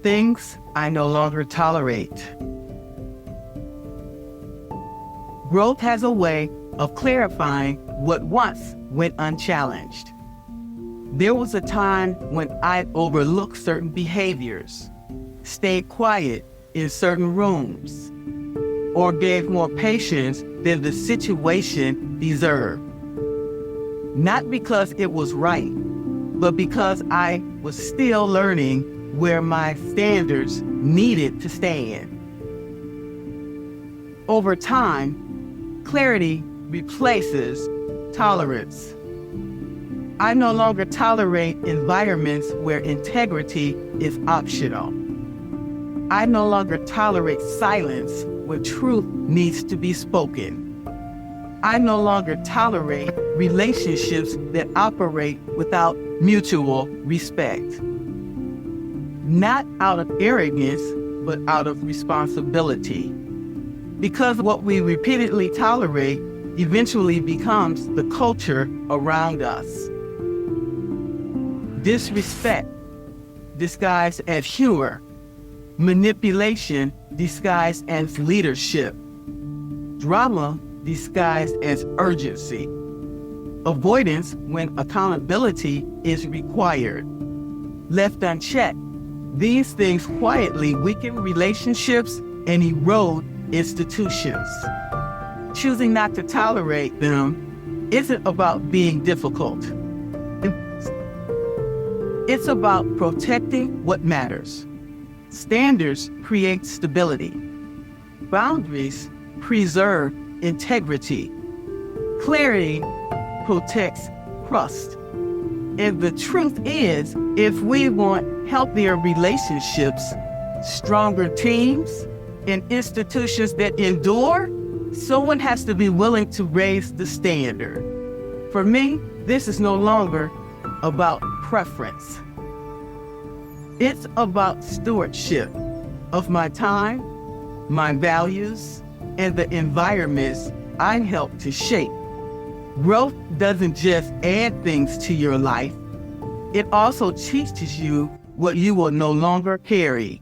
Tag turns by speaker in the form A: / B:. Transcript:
A: things I no longer tolerate. Growth has a way of clarifying what once went unchallenged. There was a time when I overlooked certain behaviors, stayed quiet in certain rooms, or gave more patience than the situation deserved. Not because it was right, but because I was still learning where my standards needed to stand. Over time, clarity replaces tolerance. I no longer tolerate environments where integrity is optional. I no longer tolerate silence when truth needs to be spoken. I no longer tolerate relationships that operate without mutual respect. Not out of arrogance, but out of responsibility. Because what we repeatedly tolerate eventually becomes the culture around us. Disrespect disguised as humor, manipulation disguised as leadership, drama disguised as urgency, avoidance when accountability is required. Left unchecked, these things quietly weaken relationships and erode institutions. Choosing not to tolerate them isn't about being difficult. It's about protecting what matters. Standards create stability. Boundaries preserve integrity. Clarity protects trust. And the truth is, if we want healthier relationships, stronger teams, and institutions that endure, someone has to be willing to raise the standard. For me, this is no longer about preference. It's about stewardship of my time, my values, and the environments I help to shape. Growth doesn't just add things to your life, it also teaches you what you will no longer carry.